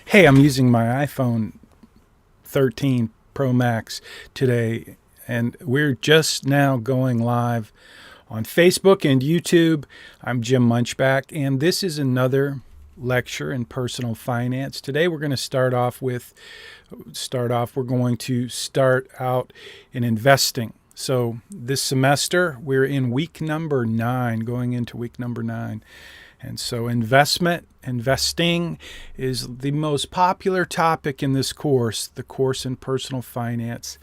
Hey, I'm using my iPhone 13 Pro Max today, and we're just now going live on Facebook and YouTube. I'm Jim Munchback, and this is another lecture in personal finance. Today we're going to start out in investing. So this semester we're in week number 9, going into week number 9. And so investing is the most popular topic in this course, the course in personal finance.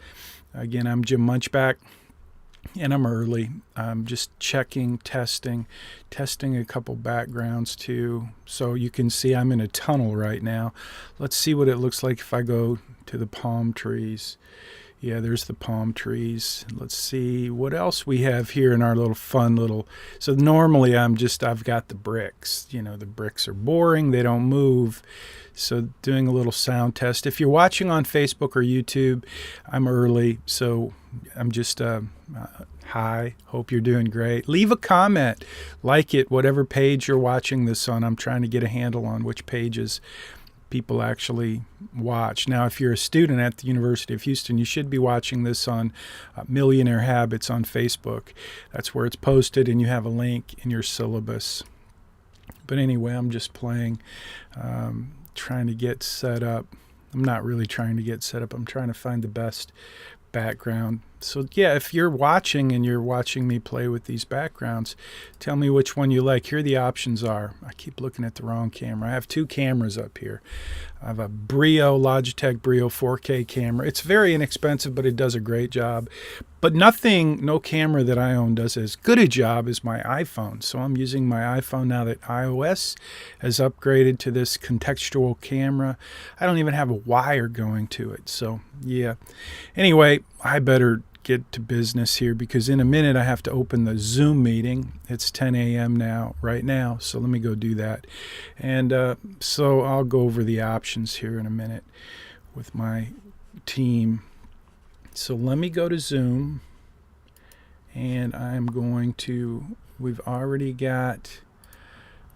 Again, I'm Jim Munchback, and I'm early. I'm just checking, testing a couple backgrounds too. So you can see I'm in a tunnel right now. Let's see what it looks like if I go to the palm trees. Yeah, there's the palm trees. Let's see what else we have here in our So normally I've got the bricks. The bricks are boring. They don't move. So doing a little sound test. If you're watching on Facebook or YouTube, I'm early. So I'm just, hi, hope you're doing great. Leave a comment, like it, whatever page you're watching this on. I'm trying to get a handle on which pages people actually watch. Now, if you're a student at the University of Houston, you should be watching this on Millionaire Habits on Facebook. That's where it's posted, and you have a link in your syllabus. But anyway, I'm just playing, trying to get set up. I'm not really trying to get set up. I'm trying to find the best background. So yeah, if you're watching and you're watching me play with these backgrounds, tell me which one you like. Here the options are. I keep looking at the wrong camera. I have 2 cameras up here. I have a Logitech Brio 4K camera. It's very inexpensive, but it does a great job. But no camera that I own does as good a job as my iPhone. So I'm using my iPhone now that iOS has upgraded to this contextual camera. I don't even have a wire going to it. So yeah. Anyway, I better get to business here because in a minute I have to open the Zoom meeting. It's 10 a.m. right now. So let me go do that. And so I'll go over the options here in a minute with my team. So let me go to Zoom, and we've already got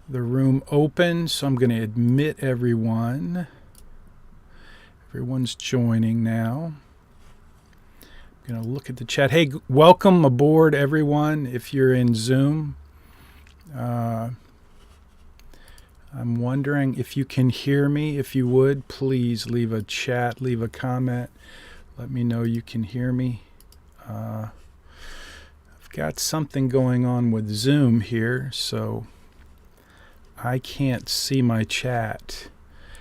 the room open, so I'm going to admit everyone. Everyone's joining now. I'm going to look at the chat. Hey, welcome aboard, everyone, if you're in Zoom. I'm wondering if you can hear me. If you would, please leave a chat, leave a comment. Let me know you can hear me. I've got something going on with Zoom here, so I can't see my chat.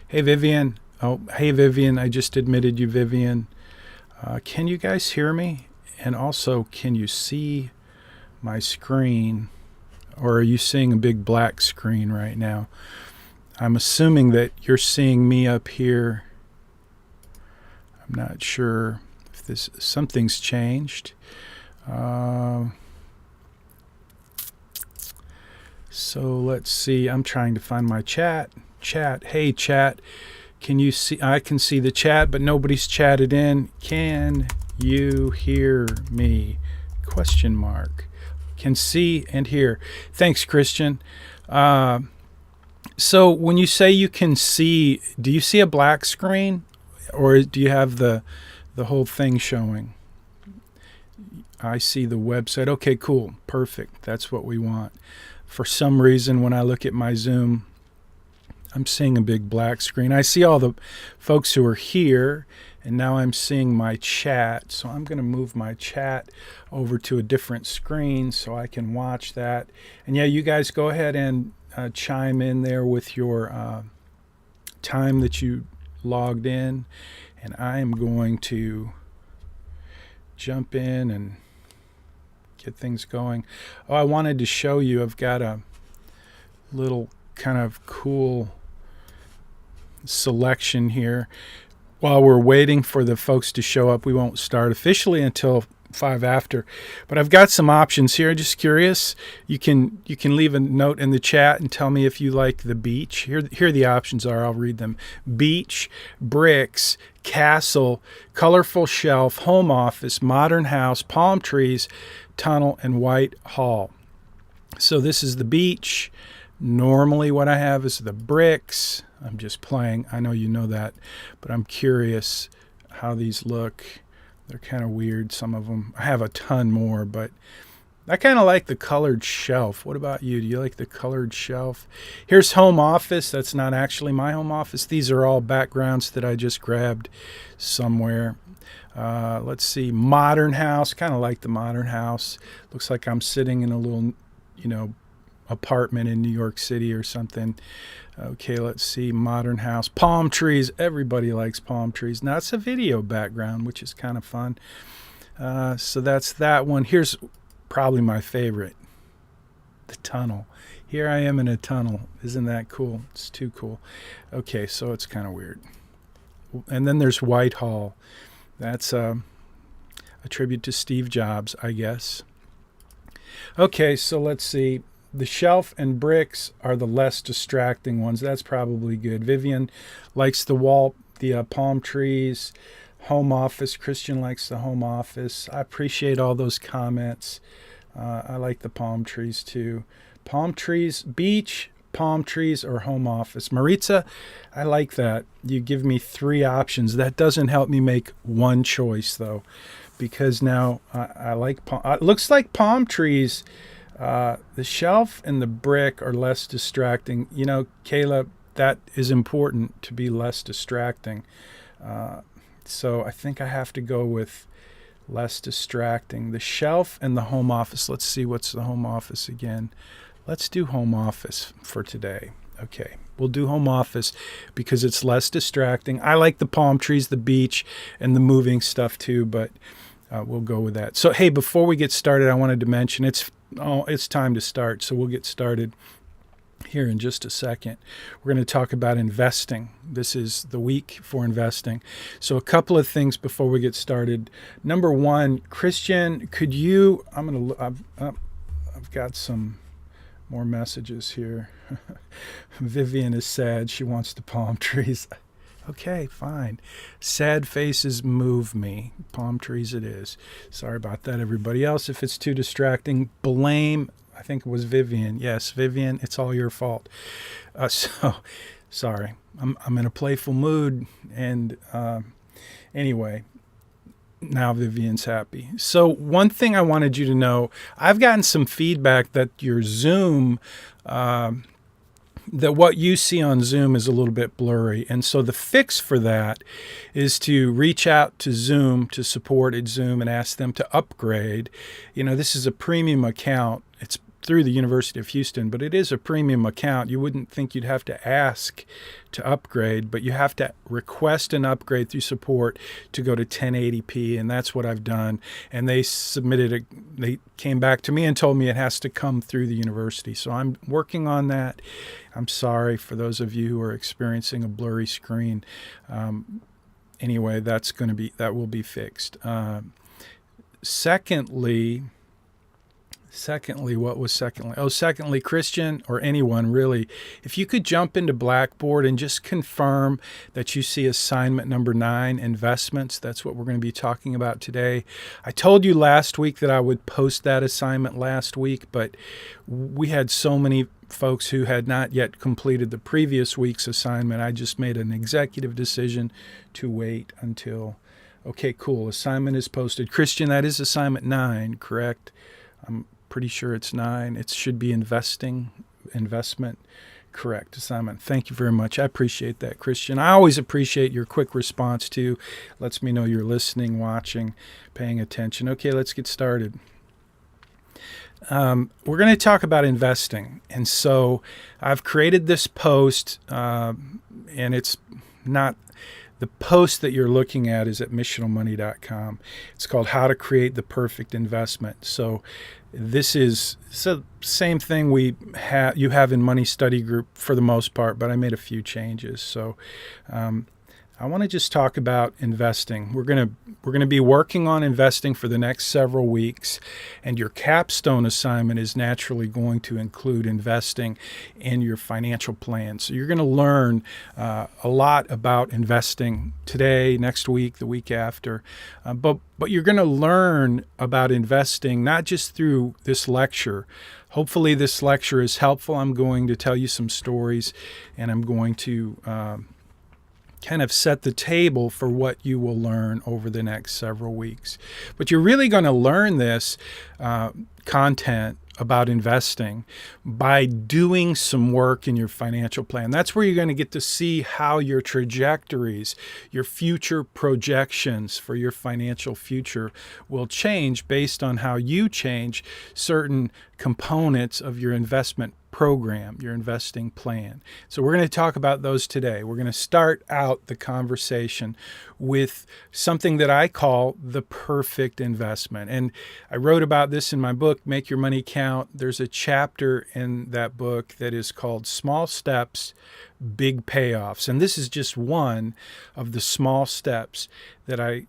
Hey, Vivian. Oh, hey, Vivian. I just admitted you, Vivian. Can you guys hear me? And also, can you see my screen? Or are you seeing a big black screen right now? I'm assuming that you're seeing me up here. I'm not sure if something's changed. So let's see. I'm trying to find my chat. Hey, chat. Can you see? I can see the chat, but nobody's chatted in. Can you hear me? ? Can see and hear. Thanks, Christian. So when you say you can see, do you see a black screen? Or do you have the whole thing showing? I see the website. Okay, cool. Perfect. That's what we want. For some reason, when I look at my Zoom, I'm seeing a big black screen. I see all the folks who are here, and now I'm seeing my chat. So I'm going to move my chat over to a different screen so I can watch that. And yeah, you guys go ahead and chime in there with your time that you logged in, and I am going to jump in and get things going. Oh, I wanted to show you, I've got a little kind of cool selection here. While we're waiting for the folks to show up, we won't start officially until 5 after. But I've got some options here. Just curious. You can leave a note in the chat and tell me if you like the beach. Here the options are. I'll read them. Beach, bricks, castle, colorful shelf, home office, modern house, palm trees, tunnel, and white hall. So this is the beach. Normally what I have is the bricks. I'm just playing. I know you know that, but I'm curious how these look. They're kind of weird, some of them. I have a ton more, but I kind of like the colored shelf. What about you? Do you like the colored shelf? Here's home office. That's not actually my home office. These are all backgrounds that I just grabbed somewhere. Let's see. Modern house. Kind of like the modern house. Looks like I'm sitting in a little, apartment in New York City or something. Okay, let's see. Modern house. Palm trees. Everybody likes palm trees. Now, it's a video background, which is kind of fun. So that's that one. Here's probably my favorite, the tunnel. Here I am in a tunnel. Isn't that cool? It's too cool. Okay, so it's kind of weird. And then there's Whitehall. That's a tribute to Steve Jobs, I guess. Okay, so let's see. The shelf and bricks are the less distracting ones. That's probably good. Vivian likes the palm trees. Home office. Christian likes the home office. I appreciate all those comments. I like the palm trees too. Palm trees, beach, palm trees, or home office. Maritza, I like that. You give me 3 options. That doesn't help me make one choice though, because now I like it looks like palm trees. The shelf and the brick are less distracting. Kayla, that is important to be less distracting. So I think I have to go with less distracting. The shelf and the home office. Let's see what's the home office again. Let's do home office for today. Okay, we'll do home office because it's less distracting. I like the palm trees, the beach, and the moving stuff too, but we'll go with that. So, hey, before we get started, I wanted to mention it's time to start, so we'll get started here in just a second. We're going to talk about investing. This is the week for investing. So a couple of things before we get started. Number one, Christian, could you, I've got some more messages here. Vivian is sad. She wants the palm trees. Okay, fine. Sad faces move me. Palm trees it is. Sorry about that, everybody else. If it's too distracting, blame, I think it was Vivian. Yes, Vivian, it's all your fault. So, sorry. I'm in a playful mood, and anyway, now Vivian's happy. So one thing I wanted you to know, I've gotten some feedback that your Zoom, that what you see on Zoom is a little bit blurry. And so the fix for that is to reach out to Zoom, to support at Zoom, and ask them to upgrade. This is a premium account. It's through the University of Houston, but it is a premium account. You wouldn't think you'd have to ask to upgrade, but you have to request an upgrade through support to go to 1080p, and that's what I've done. And they they came back to me and told me it has to come through the university. So I'm working on that. I'm sorry for those of you who are experiencing a blurry screen. Anyway, that will be fixed. Secondly, what was secondly? Secondly, Christian, or anyone really, if you could jump into Blackboard and just confirm that you see assignment number 9, investments. That's what we're going to be talking about today. I told you last week that I would post that assignment last week, but we had so many folks who had not yet completed the previous week's assignment. I just made an executive decision to wait until, okay, cool, assignment is posted. Christian, that is assignment 9, correct? I'm pretty sure it's 9. It should be investment. Correct. Assignment. Thank you very much. I appreciate that, Christian. I always appreciate your quick response too. Lets me know you're listening, watching, paying attention. Okay, let's get started. We're going to talk about investing. And so I've created this post, and it's not, the post that you're looking at is at missionalmoney.com. It's called How to Create the Perfect Investment. So this is the same thing you have in Money Study Group for the most part, but I made a few changes. So I want to just talk about investing. We're going to be working on investing for the next several weeks, and your capstone assignment is naturally going to include investing in your financial plan. So you're going to learn a lot about investing today, next week, the week after. But you're going to learn about investing not just through this lecture. Hopefully this lecture is helpful. I'm going to tell you some stories, and I'm going to kind of set the table for what you will learn over the next several weeks. But you're really going to learn this content about investing by doing some work in your financial plan. That's where you're going to get to see how your trajectories, your future projections for your financial future will change based on how you change certain components of your investment program, your investing plan. So we're going to talk about those today. We're going to start out the conversation with something that I call the perfect investment. And I wrote about this in my book, Make Your Money Count. There's a chapter in that book that is called Small Steps, Big Payoffs. And this is just one of the small steps that I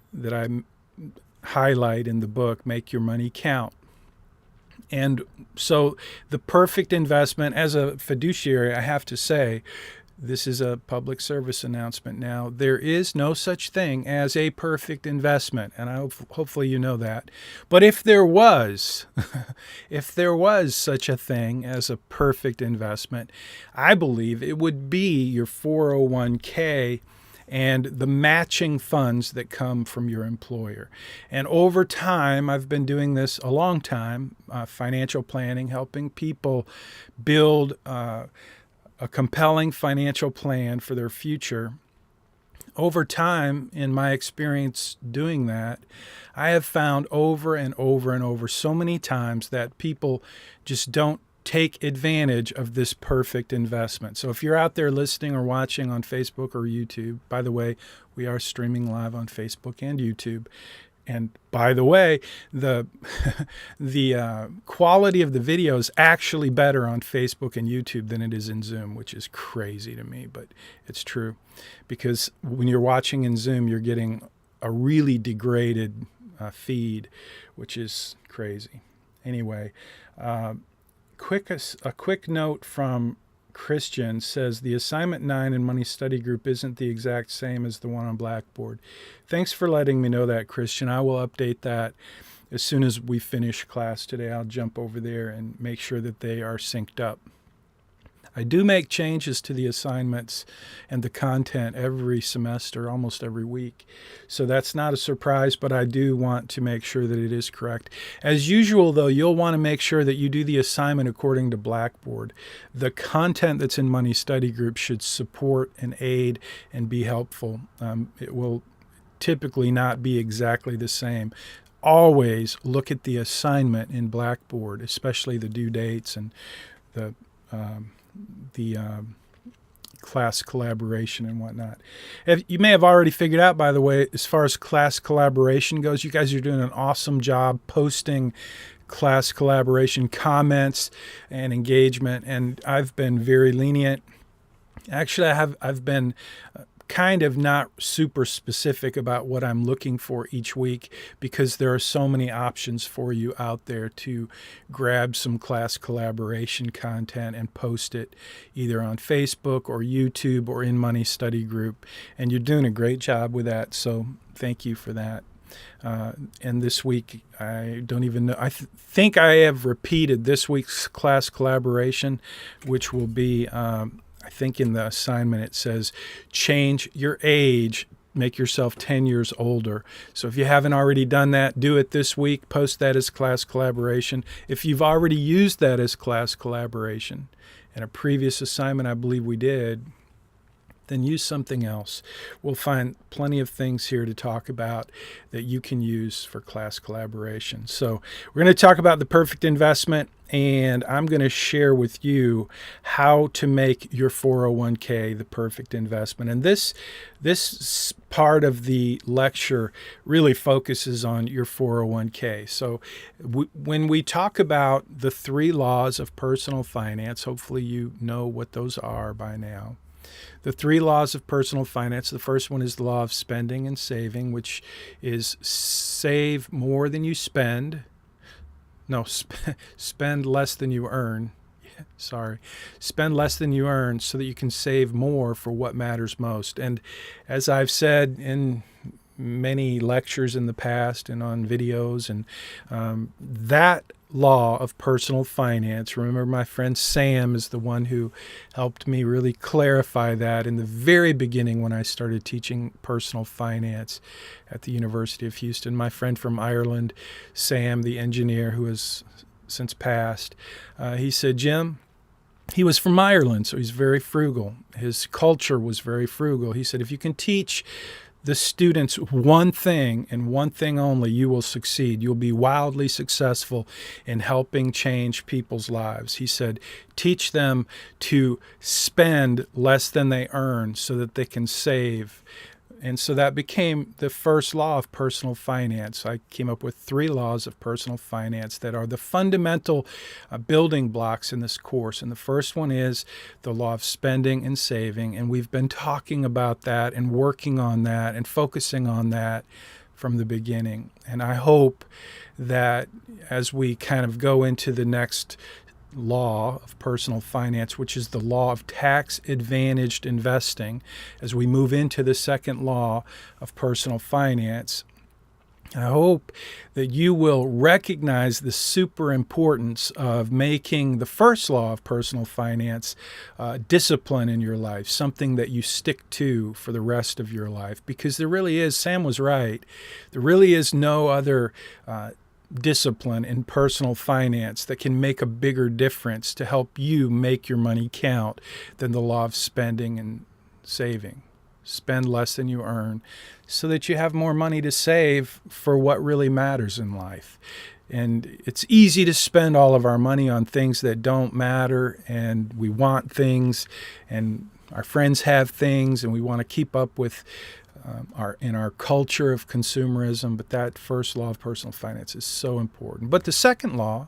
highlight in the book, Make Your Money Count. And so the perfect investment, as a fiduciary, I have to say, this is a public service announcement now. There is no such thing as a perfect investment, and hopefully you know that. But if there was, if there was such a thing as a perfect investment, I believe it would be your 401k and the matching funds that come from your employer. And over time, I've been doing this a long time, financial planning, helping people build a compelling financial plan for their future. Over time, in my experience doing that, I have found over and over and over so many times that people just don't take advantage of this perfect investment. So if you're out there listening or watching on Facebook or YouTube, by the way, we are streaming live on Facebook and YouTube. And by the way, the quality of the video is actually better on Facebook and YouTube than it is in Zoom, which is crazy to me, but it's true. Because when you're watching in Zoom, you're getting a really degraded feed, which is crazy. Anyway, a quick note from Christian says the assignment 9 in Money Study Group isn't the exact same as the one on Blackboard. Thanks for letting me know that, Christian. I will update that as soon as we finish class today. I'll jump over there and make sure that they are synced up. I do make changes to the assignments and the content every semester, almost every week. So that's not a surprise, but I do want to make sure that it is correct. As usual, though, you'll want to make sure that you do the assignment according to Blackboard. The content that's in Money Study Group should support and aid and be helpful. It will typically not be exactly the same. Always look at the assignment in Blackboard, especially the due dates and the class collaboration and whatnot. You may have already figured out, by the way, as far as class collaboration goes, you guys are doing an awesome job posting class collaboration comments and engagement, and I've been very lenient. Actually, I've been kind of not super specific about what I'm looking for each week because there are so many options for you out there to grab some class collaboration content and post it either on Facebook or YouTube or in Money Study Group. And you're doing a great job with that, so thank you for that. And this week, I don't even know. I think I have repeated this week's class collaboration, which will be I think in the assignment it says change your age, make yourself 10 years older. So if you haven't already done that, do it this week. Post that as class collaboration. If you've already used that as class collaboration in a previous assignment, I believe we did, then use something else. We'll find plenty of things here to talk about that you can use for class collaboration. So we're going to talk about the perfect investment, and I'm going to share with you how to make your 401k the perfect investment. And this part of the lecture really focuses on your 401k. So when we talk about the 3 laws of personal finance, hopefully you know what those are by now. The three laws of personal finance. The first one is the law of spending and saving, which is save more than you spend. No, spend less than you earn. Sorry. Spend less than you earn so that you can save more for what matters most. And as I've said in many lectures in the past and on videos, and that law of personal finance, remember my friend Sam is the one who helped me really clarify that in the very beginning when I started teaching personal finance at the University of Houston. My friend from Ireland, Sam, the engineer who has since passed, he said, Jim, he was from Ireland, so he's very frugal. His culture was very frugal. He said, if you can teach the students one thing and one thing only, you will succeed. You'll be wildly successful in helping change people's lives. He said, teach them to spend less than they earn so that they can save. And so that became the first law of personal finance. I came up with 3 laws of personal finance that are the fundamental building blocks in this course. And the first one is the law of spending and saving. And we've been talking about that and working on that and focusing on that from the beginning. And I hope that as we kind of go into the next law of personal finance, which is the law of tax-advantaged investing, as we move into the second law of personal finance, I hope that you will recognize the super importance of making the first law of personal finance discipline in your life, something that you stick to for the rest of your life. Because there really is, Sam was right, there really is no other discipline in personal finance that can make a bigger difference to help you make your money count than the law of spending and saving. Spend less than you earn so that you have more money to save for what really matters in life. And it's easy to spend all of our money on things that don't matter, and we want things, and our friends have things, and we want to keep up with our culture of consumerism. But that first law of personal finance is so important. But the second law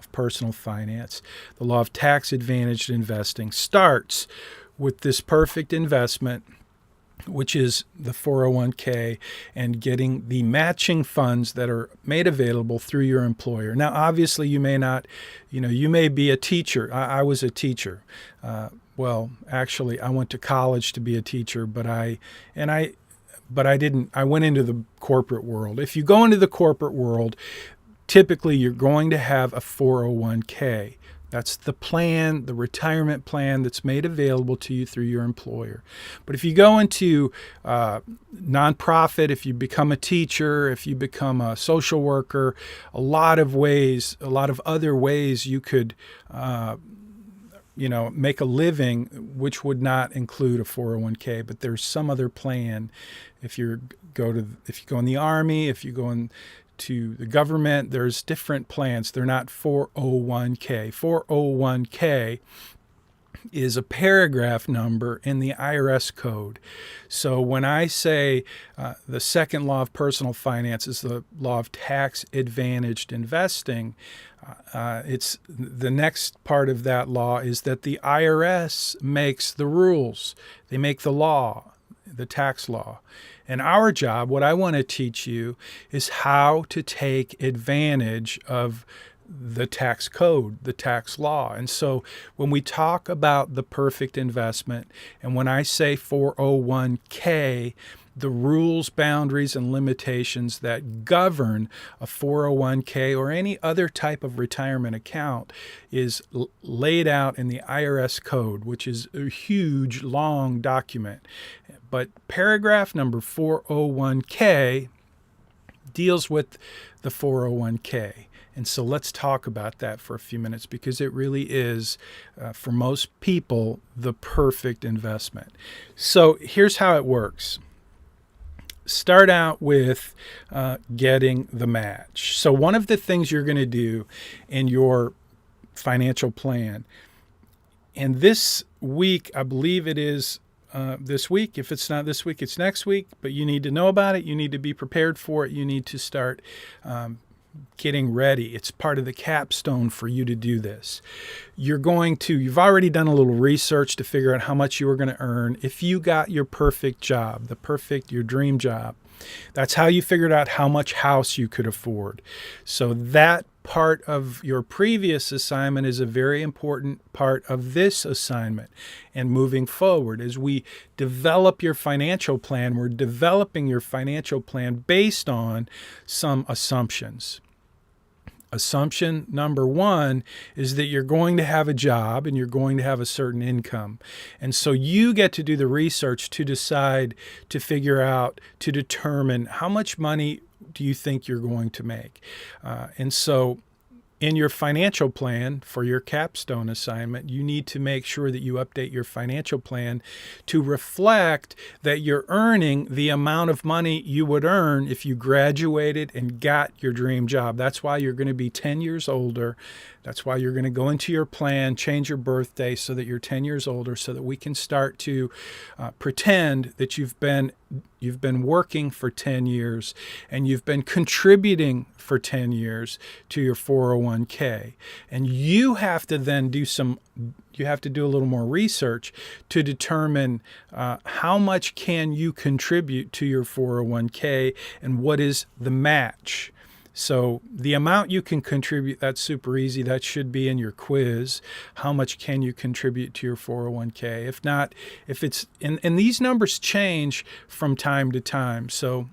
of personal finance, the law of tax-advantaged investing, starts with this perfect investment, which is the 401k, and getting the matching funds that are made available through your employer. Now, obviously, you may not, you may be a teacher. I was a teacher. Well, actually, I went to college to be a teacher, but I didn't. I went into the corporate world. If you go into the corporate world, typically you're going to have a 401k. That's the plan, the retirement plan that's made available to you through your employer. But if you go into nonprofit, if you become a teacher, if you become a social worker, a lot of other ways you could make a living, which would not include a 401k, but there's some other plan. If you go in the Army, if you go into the government, there's different plans. They're not 401k. 401k is a paragraph number in the IRS code. So when I say the second law of personal finance is the law of tax-advantaged investing, it's the next part of that law is that the IRS makes the rules. They make the law, the tax law. And our job, what I want to teach you, is how to take advantage of the tax code, the tax law. And so when we talk about the perfect investment, and when I say 401k, the rules, boundaries, and limitations that govern a 401k or any other type of retirement account is laid out in the IRS code, which is a huge, long document. But paragraph number 401k deals with the 401k. And so let's talk about that for a few minutes, because it really is, for most people, the perfect investment. So here's how it works. Start out with getting the match. So one of the things you're going to do in your financial plan, and this week, I believe it is this week. If it's not this week, it's next week. But you need to know about it. You need to be prepared for it. You need to start getting ready. It's part of the capstone for you to do this. You've already done a little research to figure out how much you were going to earn if you got your perfect job, your dream job. That's how you figured out how much house you could afford. So that part of your previous assignment is a very important part of this assignment. And moving forward, as we develop your financial plan, we're developing your financial plan based on some assumptions. Assumption number one is that you're going to have a job and you're going to have a certain income. And so you get to do the research to decide, to figure out, to determine how much money do you think you're going to make. And so in your financial plan for your capstone assignment, you need to make sure that you update your financial plan to reflect that you're earning the amount of money you would earn if you graduated and got your dream job. That's why you're going to be 10 years older. That's why you're going to go into your plan, change your birthday so that you're 10 years older, so that we can start to pretend that you've been working for 10 years and you've been contributing for 10 years to your 401k. And you have to then do a little more research to determine how much can you contribute to your 401k and what is the match. So the amount you can contribute, that's super easy. That should be in your quiz. How much can you contribute to your 401k? If not, and these numbers change from time to time. So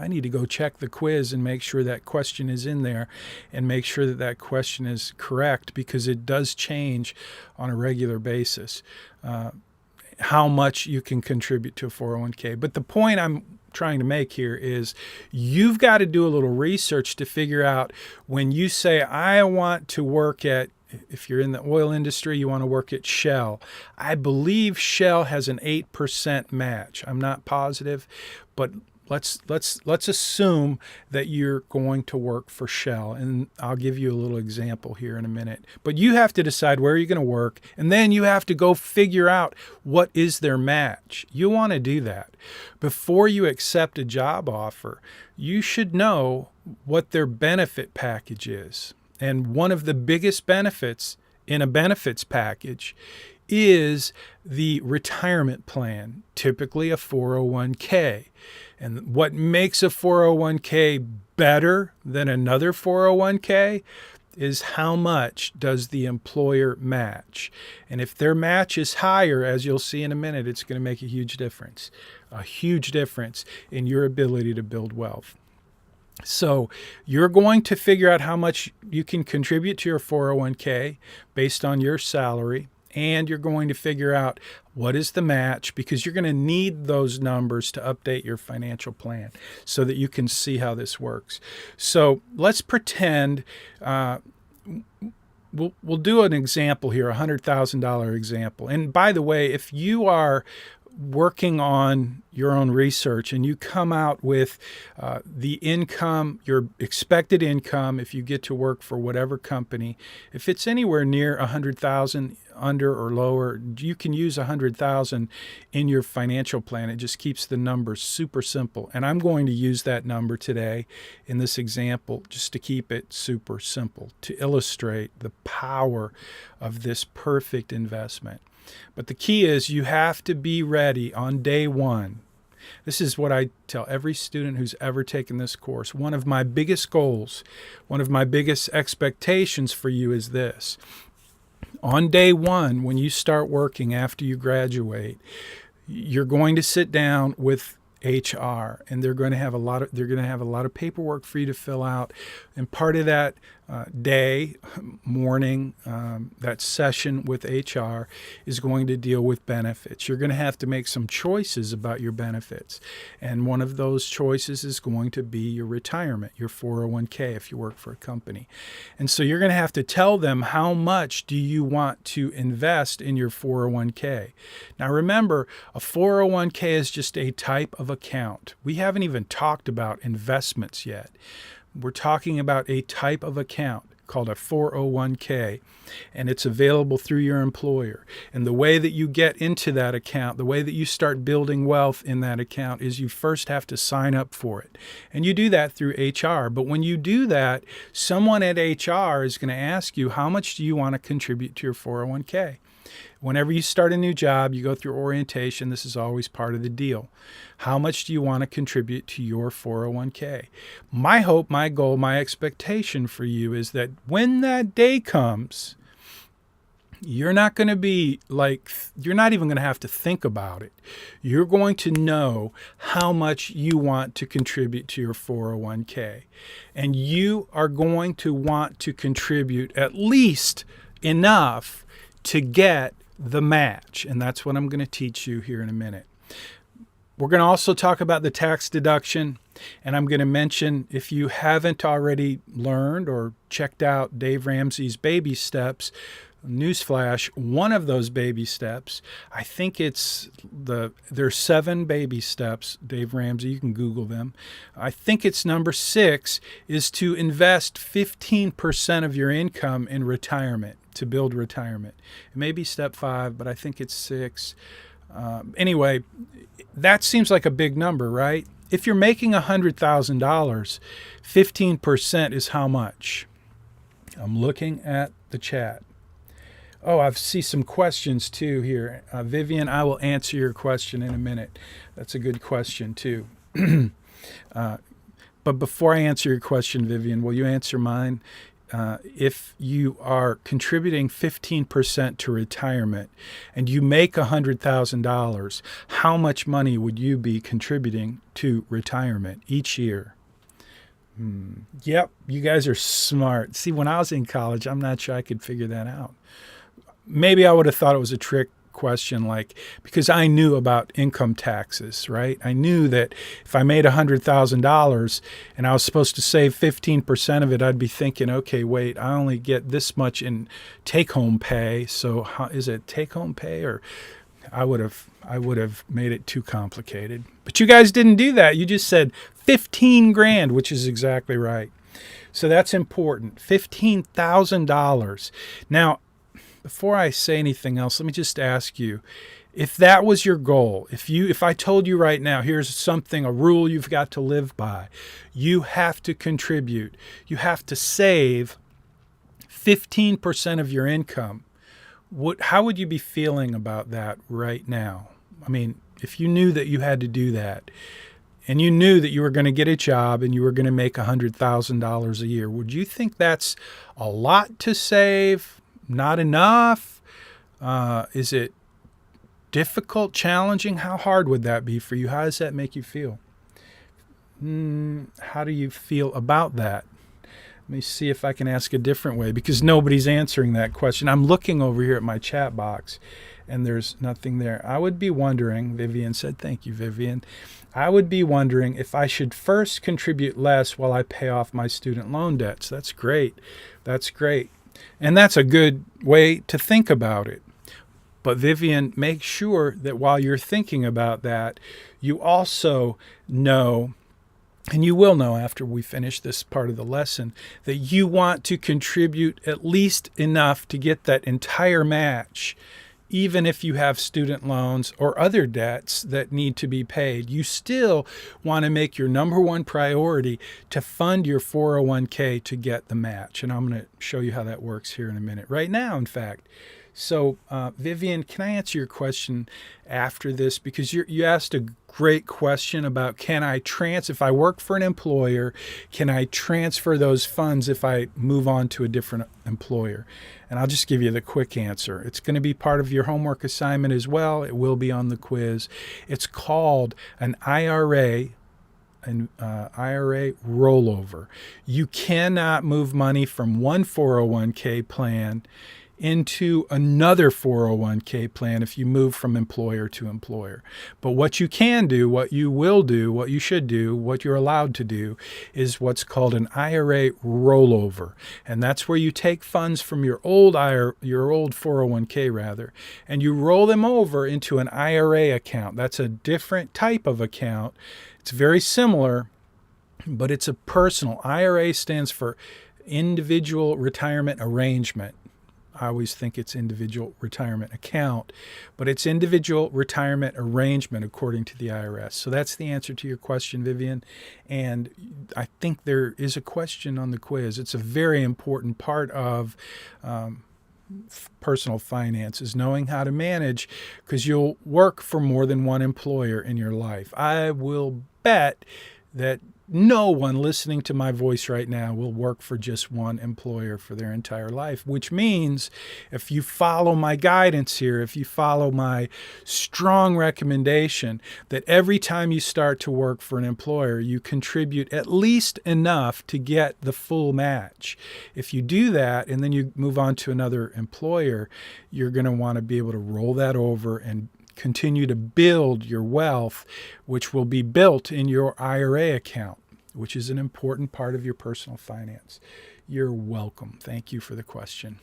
I need to go check the quiz and make sure that question is in there and make sure that that question is correct, because it does change on a regular basis, how much you can contribute to a 401k. But the point I'm trying to make here is you've got to do a little research to figure out, when you say, I want to work at, if you're in the oil industry, you want to work at Shell. I believe Shell has an 8% match. I'm not positive, but let's assume that you're going to work for Shell, and I'll give you a little example here in a minute. But you have to decide where you're going to work, and then you have to go figure out what is their match. You want to do that. Before you accept a job offer, you should know what their benefit package is. And one of the biggest benefits in a benefits package is the retirement plan, typically a 401k. And what makes a 401k better than another 401k is how much does the employer match. And if their match is higher, as you'll see in a minute, it's going to make a huge difference in your ability to build wealth. So you're going to figure out how much you can contribute to your 401k based on your salary, and you're going to figure out what is the match, because you're going to need those numbers to update your financial plan so that you can see how this works. So let's pretend we'll do an example here, a $100,000 example. And by the way, if you are working on your own research and you come out with the income, your expected income, if you get to work for whatever company, if it's anywhere near 100,000 under or lower, you can use 100,000 in your financial plan. It just keeps the numbers super simple. And I'm going to use that number today in this example just to keep it super simple, to illustrate the power of this perfect investment. But the key is you have to be ready on day one. This is what I tell every student who's ever taken this course. One of my biggest goals, one of my biggest expectations for you is this. On day one, when you start working after you graduate, you're going to sit down with HR, and they're going to have a lot of paperwork for you to fill out. And part of that morning, that session with HR is going to deal with benefits. You're going to have to make some choices about your benefits. And one of those choices is going to be your retirement, your 401k if you work for a company. And so you're going to have to tell them, how much do you want to invest in your 401k? Now remember, a 401k is just a type of account. We haven't even talked about investments yet. We're talking about a type of account. called a 401k, and it's available through your employer. And the way that you get into that account, the way that you start building wealth in that account, is you first have to sign up for it. And you do that through HR. But when you do that, someone at HR is going to ask you, how much do you want to contribute to your 401k? Whenever you start a new job, you go through orientation. This is always part of the deal. How much do you want to contribute to your 401k? My hope, my goal, my expectation for you is that when that day comes, you're not going to be like, you're not even going to have to think about it. You're going to know how much you want to contribute to your 401k. And you are going to want to contribute at least enough to get the match. And that's what I'm going to teach you here in a minute. We're going to also talk about the tax deduction. And I'm going to mention, if you haven't already learned or checked out Dave Ramsey's baby steps, newsflash, one of those baby steps, I think there's 7 baby steps, Dave Ramsey, you can Google them. I think it's number 6 is to invest 15% of your income in retirement, to build retirement. It may be step 5, but I think it's 6. Anyway, that seems like a big number, right? If you're making $100,000, 15% is how much? I'm looking at the chat. Oh, I see some questions too here. Vivian, I will answer your question in a minute. That's a good question too. But before I answer your question, Vivian, will you answer mine? If you are contributing 15% to retirement and you make $100,000, how much money would you be contributing to retirement each year? Yep, you guys are smart. See, when I was in college, I'm not sure I could figure that out. Maybe I would have thought it was a trick question, because I knew about income taxes, right? I knew that if I made $100,000 and I was supposed to save 15% of it, I'd be thinking, okay, wait, I only get this much in take-home pay. So is it take-home pay? Or I would have made it too complicated. But you guys didn't do that. You just said 15 grand, which is exactly right. So that's important. $15,000. Now, before I say anything else, let me just ask you, if that was your goal, if I told you right now, here's a rule you've got to live by, you have to contribute, you have to save 15% of your income, how would you be feeling about that right now? I mean, if you knew that you had to do that, and you knew that you were going to get a job and you were going to make $100,000 a year, would you think that's a lot to save? Not enough? Is it difficult, challenging? How hard would that be for you? How does that make you feel? How do you feel about that? Let me see if I can ask a different way, because nobody's answering that question. I'm looking over here at my chat box and there's nothing there. I would be wondering, Vivian said, thank you, Vivian. I would be wondering if I should first contribute less while I pay off my student loan debts. That's great. That's great. And that's a good way to think about it. But Vivian, make sure that while you're thinking about that, you also know, and you will know after we finish this part of the lesson, that you want to contribute at least enough to get that entire match. Even if you have student loans or other debts that need to be paid, you still want to make your number one priority to fund your 401k to get the match. And I'm going to show you how that works here in a minute. Right now, in fact. So, Vivian, can I answer your question after this? Because you asked a great question about, if I work for an employer, can I transfer those funds if I move on to a different employer? And I'll just give you the quick answer. It's going to be part of your homework assignment as well. It will be on the quiz. It's called an IRA. IRA rollover. You cannot move money from one 401k plan into another 401k plan if you move from employer to employer. But what you can do, what you will do, what you should do, what you're allowed to do is what's called an IRA rollover. And that's where you take funds from your old 401k rather, and you roll them over into an IRA account. That's a different type of account. It's very similar, but it's a personal. IRA stands for individual retirement arrangement. I always think it's individual retirement account, but it's individual retirement arrangement according to the IRS. So that's the answer to your question, Vivian. And I think there is a question on the quiz. It's a very important part of personal finances, knowing how to manage, because you'll work for more than one employer in your life. I will bet that no one listening to my voice right now will work for just one employer for their entire life, which means if you follow my guidance here, if you follow my strong recommendation that every time you start to work for an employer, you contribute at least enough to get the full match. If you do that and then you move on to another employer, you're going to want to be able to roll that over and continue to build your wealth, which will be built in your IRA account, which is an important part of your personal finance. You're welcome. Thank you for the question.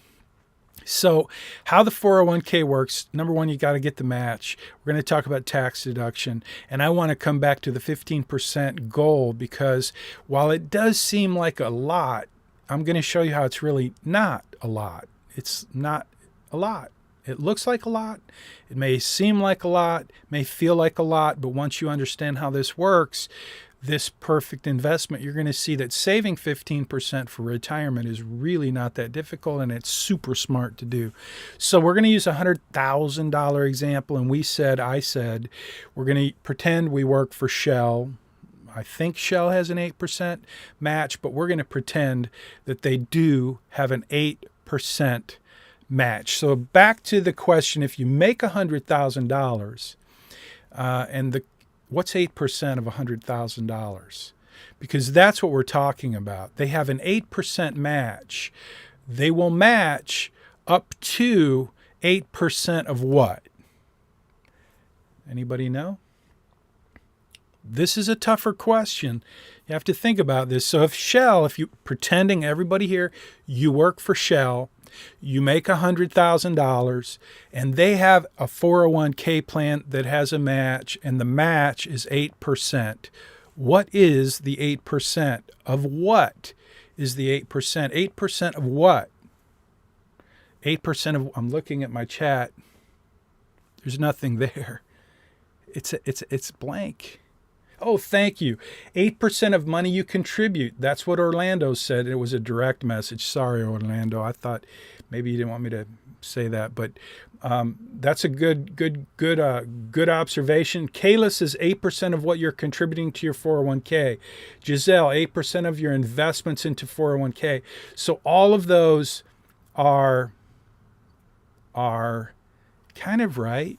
So how the 401k works, number one, you got to get the match. We're going to talk about tax deduction. And I want to come back to the 15% goal, because while it does seem like a lot, I'm going to show you how it's really not a lot. It's not a lot. It looks like a lot. It may seem like a lot, may feel like a lot, but once you understand how this works, this perfect investment, you're going to see that saving 15% for retirement is really not that difficult, and it's super smart to do. So we're going to use a $100,000 example, and I said, we're going to pretend we work for Shell. I think Shell has an 8% match, but we're going to pretend that they do have an 8% match. So back to the question, if you make $100,000, what's 8% of $100,000? Because that's what we're talking about. They have an 8% match. They will match up to 8% of what? Anybody know? This is a tougher question. You have to think about this. So if you pretending everybody here, you work for Shell, you make $100,000, and they have a 401k plan that has a match, and the match is 8%. What is the 8% of what is the 8%? 8% of what? 8% of, I'm looking at my chat. There's nothing there. It's blank. Oh, thank you. 8% of money you contribute. That's what Orlando said. It was a direct message. Sorry, Orlando. I thought maybe you didn't want me to say that, but that's a good observation. Kayla says 8% of what you're contributing to your 401k. Giselle, 8% of your investments into 401k. So all of those are kind of right.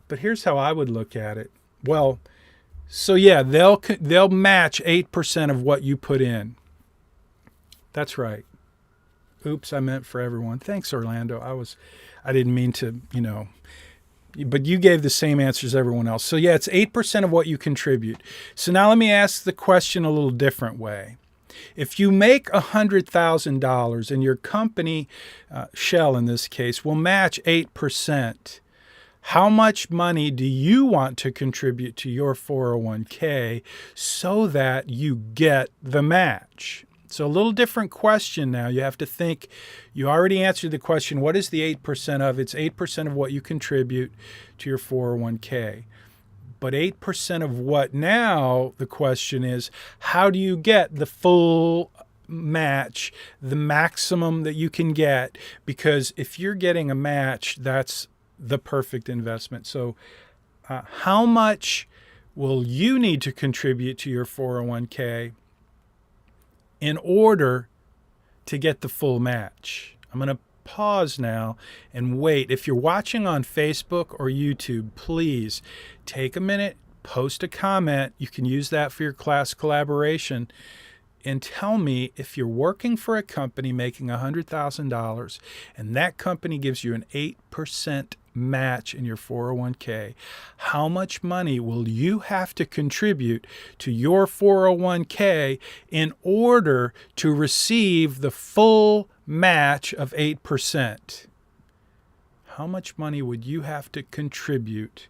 But here's how I would look at it. Well, so yeah, they'll match 8% of what you put in. That's right. Oops, I meant for everyone. Thanks, Orlando. I didn't mean to, but you gave the same answer as everyone else. So yeah, it's 8% of what you contribute. So now let me ask the question a little different way. If you make $100,000 and your company, Shell in this case, will match 8%, how much money do you want to contribute to your 401k so that you get the match? So a little different question now. You have to think, you already answered the question, what is the 8% of? It's 8% of what you contribute to your 401k. But 8% of what now? The question is, how do you get the full match, the maximum that you can get? Because if you're getting a match, that's the perfect investment. So how much will you need to contribute to your 401k in order to get the full match? I'm going to pause now and wait. If you're watching on Facebook or YouTube, please take a minute, post a comment. You can use that for your class collaboration. And tell me, if you're working for a company making $100,000 and that company gives you an 8% match in your 401k, how much money will you have to contribute to your 401k in order to receive the full match of 8%? How much money would you have to contribute?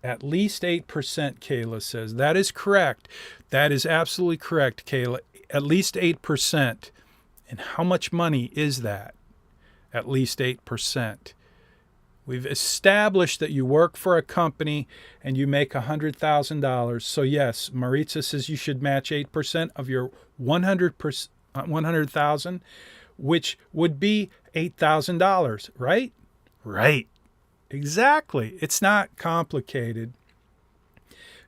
At least 8%, Kayla says. That is correct. That is absolutely correct, Kayla. at least 8%. And how much money is that? At least 8%. We've established that you work for a company and you make $100,000. So yes, Maritza says you should match 8% of your 100,000, which would be $8,000, right? Right. Exactly. It's not complicated.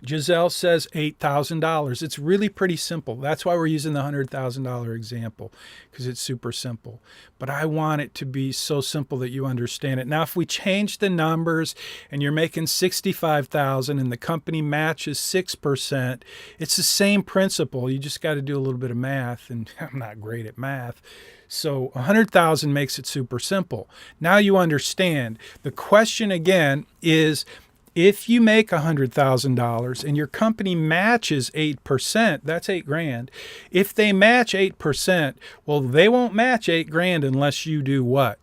Giselle says $8,000. It's really pretty simple. That's why we're using the $100,000 example, because it's super simple. But I want it to be so simple that you understand it. Now, if we change the numbers and you're making $65,000 and the company matches 6%, it's the same principle. You just got to do a little bit of math, and I'm not great at math. So 100,000 makes it super simple. Now you understand. The question again is, if you make $100,000 and your company matches 8%, that's $8,000. If they match 8%, well, they won't match $8,000 unless you do what?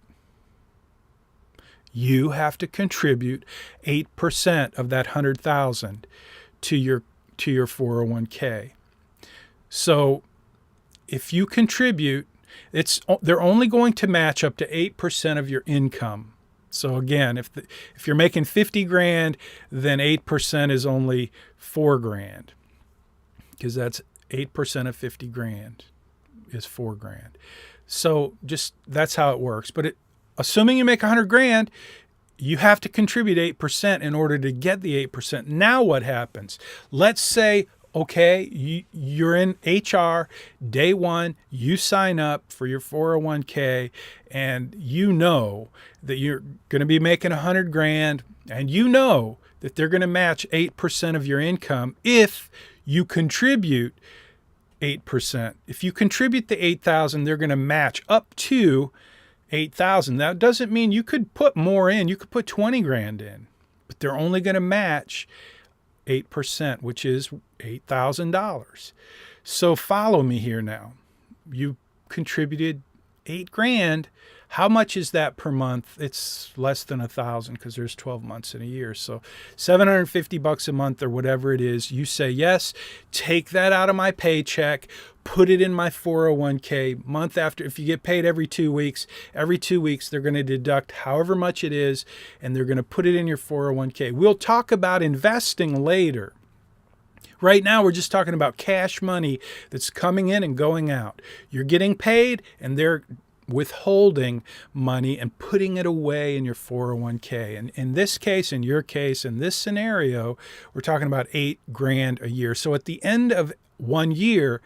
You have to contribute 8% of that 100,000 to your 401k. So if you contribute, they're only going to match up to 8% of your income. So again, if you're making $50,000, then 8% is only $4,000, because that's 8% of $50,000 is $4,000. So just that's how it works. But assuming you make $100,000, you have to contribute 8% in order to get the 8%. Now what happens? Let's say, okay, you're in HR, day one, you sign up for your 401k, and you know that you're going to be making $100,000, and you know that they're going to match 8% of your income if you contribute 8%. If you contribute the $8,000, they're going to match up to $8,000. That doesn't mean you could put more in. You could put $20,000 in, but they're only going to match 8%, which is $8,000. So follow me here now. You contributed $8,000. How much is that per month? It's less than 1,000 because there's 12 months in a year. So $750 a month or whatever it is. You say, yes, take that out of my paycheck, put it in my 401k month after. If you get paid every 2 weeks, they're going to deduct however much it is, and they're going to put it in your 401k. We'll talk about investing later. Right now, we're just talking about cash money that's coming in and going out. You're getting paid, and they're withholding money and putting it away in your 401k. And in this case, in your case, in this scenario, we're talking about $8,000 a year. So at the end of 1 year,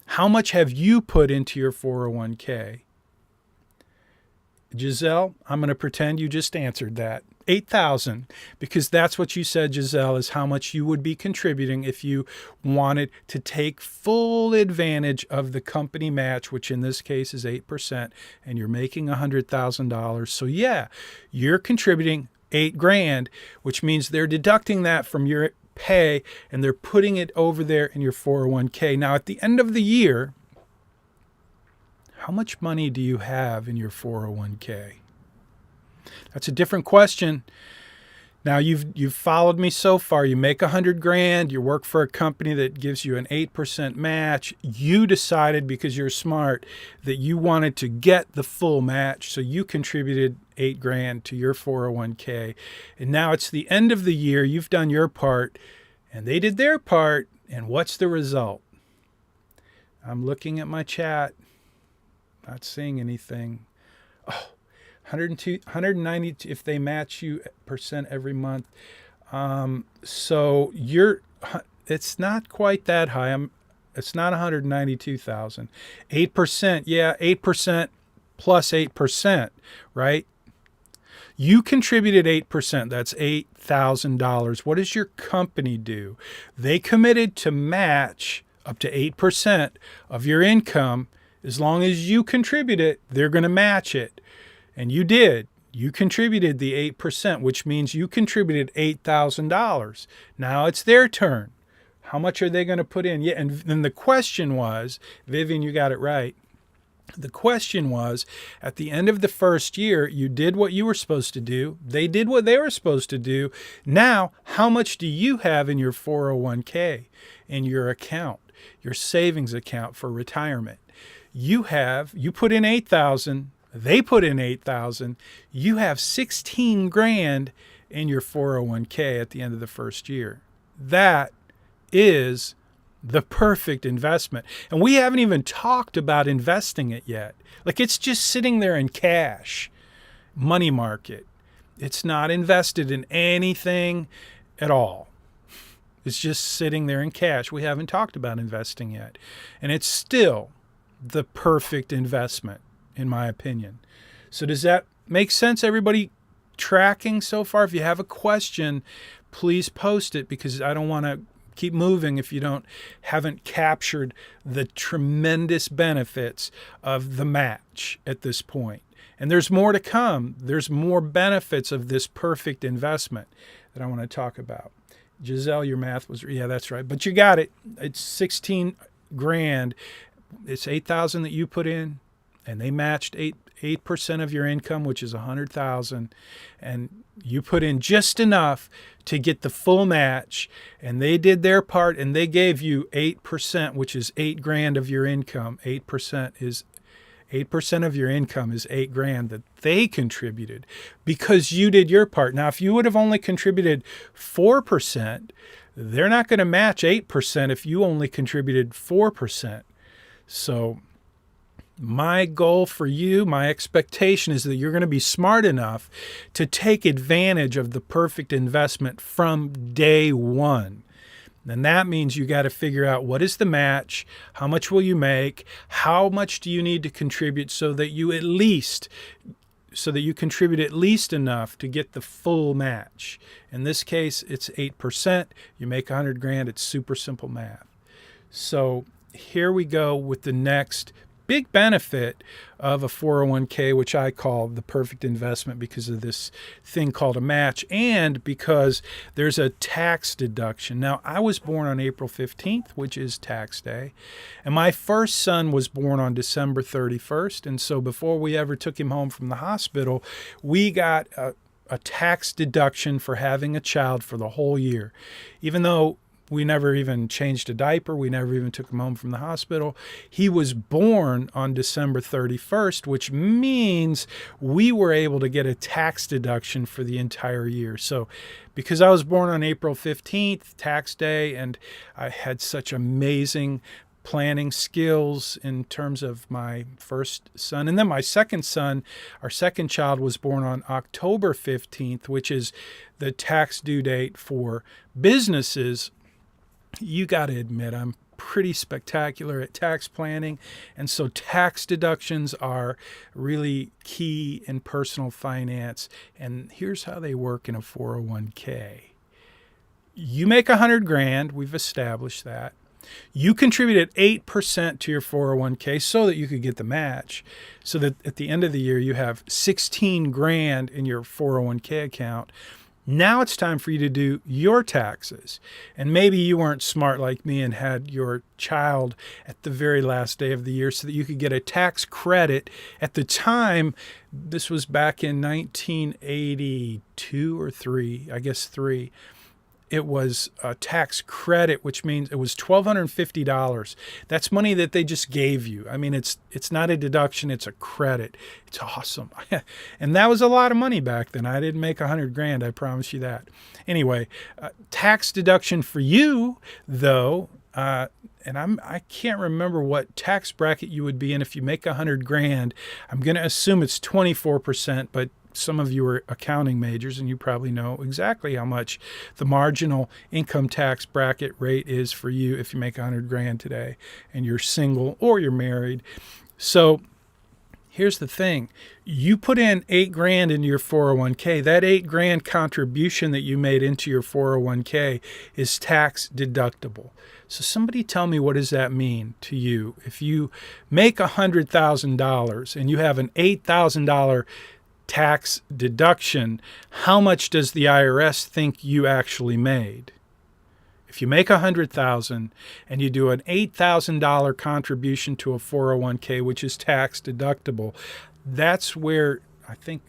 how much have you put into your 401k? Giselle, I'm going to pretend you just answered that. 8,000, because that's what you said, Giselle, is how much you would be contributing if you wanted to take full advantage of the company match, which in this case is 8%, and you're making $100,000. So yeah, you're contributing $8,000, which means they're deducting that from your pay and they're putting it over there in your 401k. Now, at the end of the year, how much money do you have in your 401k? That's a different question. Now, you've followed me so far. You make $100,000. You work for a company that gives you an 8% match. You decided, because you're smart, that you wanted to get the full match. So you contributed $8,000 to your 401k. And now it's the end of the year. You've done your part, and they did their part. And what's the result? I'm looking at my chat, not seeing anything. Oh, 190 if they match you percent every month. So it's not quite that high. It's not 192,000. 8%, yeah, 8% plus 8%, right? You contributed 8%. That's $8,000. What does your company do? They committed to match up to 8% of your income. As long as you contribute it, they're going to match it. And you did. You contributed the 8%, which means you contributed $8,000. Now it's their turn. How much are they going to put in? Yeah, and then the question was, Vivian, you got it right. The question was, at the end of the first year, you did what you were supposed to do. They did what they were supposed to do. Now, how much do you have in your 401k, in your account, your savings account for retirement? You put in 8,000, they put in 8,000, you have 16 grand in your 401k at the end of the first year. That is the perfect investment. And we haven't even talked about investing it yet. Like, it's just sitting there in cash, money market. It's not invested in anything at all. It's just sitting there in cash. We haven't talked about investing yet. And it's still the perfect investment, in my opinion. So does that make sense? Everybody tracking so far? If you have a question, please post it, because I don't want to keep moving if you haven't captured the tremendous benefits of the match at this point. And there's more to come. There's more benefits of this perfect investment that I want to talk about. Giselle, your math was, yeah, that's right. But you got it. It's 16 grand. It's 8,000 that you put in, and they matched 8% of your income, which is 100,000, and you put in just enough to get the full match, and they did their part, and they gave you 8%, which is 8 grand of your income. 8% of your income is 8 grand that they contributed because you did your part. Now, if you would have only contributed 4%, they're not going to match 8% if you only contributed 4%. So my goal for you, my expectation is that you're going to be smart enough to take advantage of the perfect investment from day one. And that means you got to figure out, what is the match? How much will you make? How much do you need to contribute so that you contribute at least enough to get the full match? In this case, it's 8%. You make 100 grand. It's super simple math. So here we go with the next big benefit of a 401k, which I call the perfect investment because of this thing called a match, and because there's a tax deduction. Now, I was born on April 15th, which is tax day, and my first son was born on December 31st. And so before we ever took him home from the hospital, we got a tax deduction for having a child for the whole year. Even though we never even changed a diaper, we never even took him home from the hospital, he was born on December 31st, which means we were able to get a tax deduction for the entire year. So because I was born on April 15th, tax day, and I had such amazing planning skills in terms of my first son. And then my second son, our second child, was born on October 15th, which is the tax due date for businesses. You got to admit, I'm pretty spectacular at tax planning. And so tax deductions are really key in personal finance. And here's how they work in a 401k. You make 100 grand. We've established that. You contributed 8% to your 401k so that you could get the match. So that at the end of the year, you have 16 grand in your 401k account. Now it's time for you to do your taxes. And maybe you weren't smart like me and had your child at the very last day of the year so that you could get a tax credit. At the time, this was back in 1982 or 3, I guess 3. It was a tax credit, which means it was $1,250. That's money that they just gave you. I mean, it's not a deduction, it's a credit. It's awesome. And that was a lot of money back then. I didn't make 100 grand, I promise you that. Anyway, tax deduction for you, though, and I can't remember what tax bracket you would be in if you make 100 grand. I'm going to assume it's 24%, but some of you are accounting majors and you probably know exactly how much the marginal income tax bracket rate is for you if you make 100 grand today and you're single or you're married. So here's the thing. You put in 8 grand into your 401k. That 8 grand contribution that you made into your 401k is tax deductible. So somebody tell me, what does that mean to you? If you make $100,000 and you have an $8,000 tax deduction, how much does the IRS think you actually made? If you make $100,000 and you do an $8,000 contribution to a 401k, which is tax deductible, that's where I think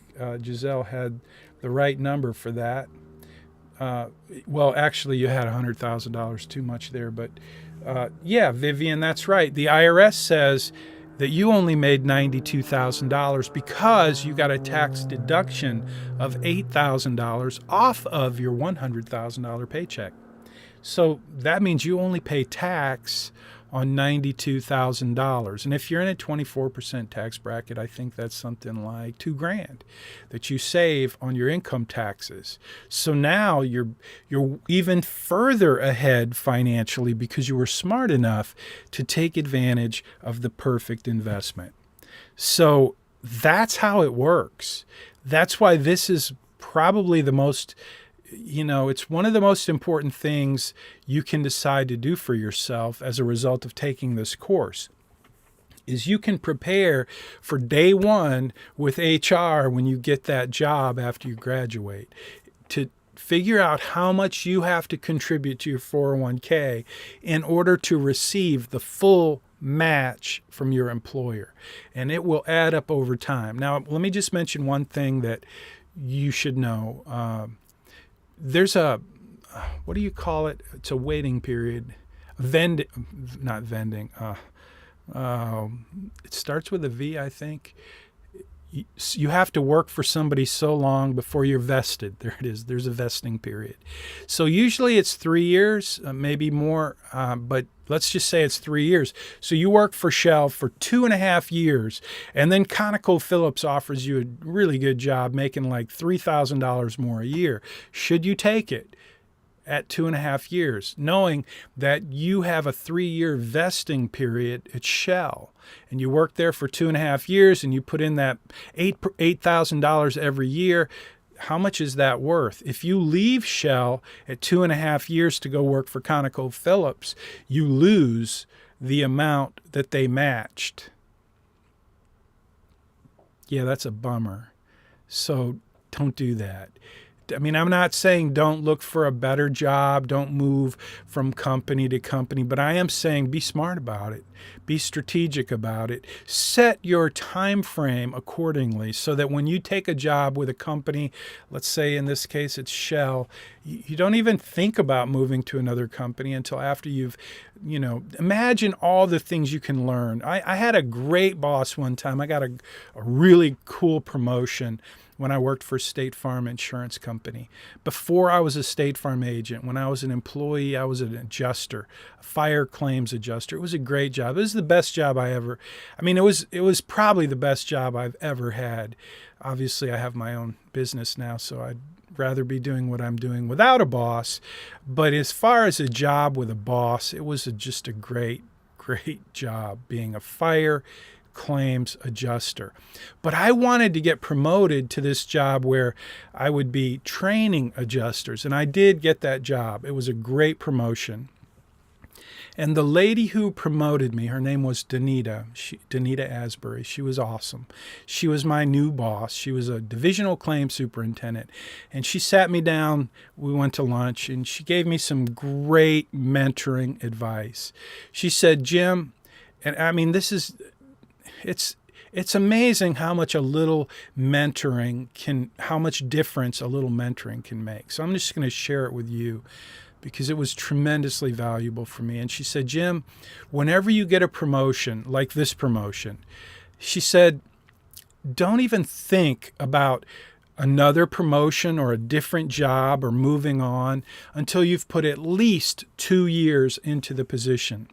Giselle had the right number for that. Well, actually, you had $100,000 too much there, but yeah, Vivian, that's right. The IRS says that you only made $92,000 because you got a tax deduction of $8,000 off of your $100,000 paycheck. So that means you only pay tax on $92,000. And if you're in a 24% tax bracket, I think that's something like $2,000 that you save on your income taxes. So now you're even further ahead financially because you were smart enough to take advantage of the perfect investment. So that's how it works. That's why this is probably the most, it's one of the most important things you can decide to do for yourself as a result of taking this course, is you can prepare for day one with HR when you get that job after you graduate, to figure out how much you have to contribute to your 401k in order to receive the full match from your employer. And it will add up over time. Now, let me just mention one thing that you should know. There's a, what do you call it? It's a waiting period. Not vending. It starts with a V, I think. You have to work for somebody so long before you're vested. There it is. There's a vesting period. So usually it's 3 years, maybe more, but let's just say it's 3 years. So you work for Shell for 2.5 years, and then ConocoPhillips offers you a really good job making like $3,000 more a year. Should you take it at 2.5 years, knowing that you have a 3-year vesting period at Shell, and you work there for 2.5 years, and you put in that $8,000 every year? How much is that worth? If you leave Shell at 2.5 years to go work for ConocoPhillips, you lose the amount that they matched. Yeah, that's a bummer. So don't do that. I mean, I'm not saying don't look for a better job, don't move from company to company, but I am saying be smart about it. Be strategic about it. Set your time frame accordingly so that when you take a job with a company, let's say in this case it's Shell, you don't even think about moving to another company until after you've, imagine all the things you can learn. I had a great boss one time. I got a really cool promotion when I worked for State Farm Insurance Company. Before I was a State Farm agent, when I was an employee, I was an adjuster, a fire claims adjuster. It was a great job. It was the best job it was probably the best job I've ever had. Obviously, I have my own business now, so I'd rather be doing what I'm doing without a boss. But as far as a job with a boss, it was just a great, great job being a fire claims adjuster. But I wanted to get promoted to this job where I would be training adjusters, and I did get that job. It was a great promotion. And the lady who promoted me, her name was Danita Asbury. She was awesome. She was my new boss. She was a divisional claims superintendent. And she sat me down, we went to lunch, and she gave me some great mentoring advice. She said, Jim, and I mean, it's amazing how much a little mentoring how much difference a little mentoring can make. So I'm just going to share it with you because it was tremendously valuable for me. And she said, Jim, whenever you get a promotion like this promotion, she said, don't even think about another promotion or a different job or moving on until you've put at least 2 years into the position.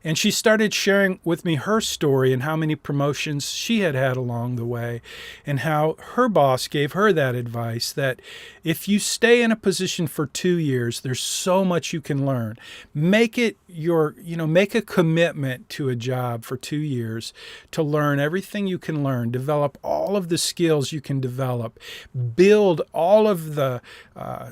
And she started sharing with me her story and how many promotions she had had along the way, and how her boss gave her that advice that if you stay in a position for 2 years, there's so much you can learn. Make it make a commitment to a job for 2 years to learn everything you can learn, develop all of the skills you can develop, build all of the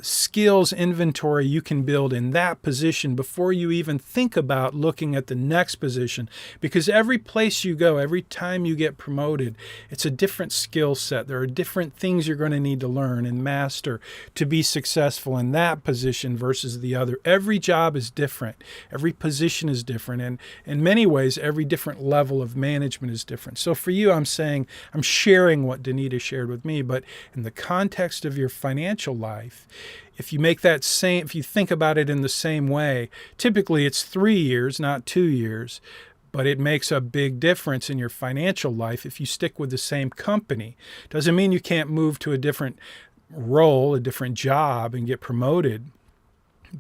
skills inventory you can build in that position before you even think about looking at the next position. Because every place you go, every time you get promoted, it's a different skill set. There are different things you're going to need to learn and master to be successful in that position versus the other. Every job is different. Every position is different. And in many ways, every different level of management is different. So for you, I'm sharing what Danita shared with me, but in the context of your financial life, if you think about it in the same way, typically it's 3 years, not 2 years, but it makes a big difference in your financial life if you stick with the same company. Doesn't mean you can't move to a different role, a different job, and get promoted.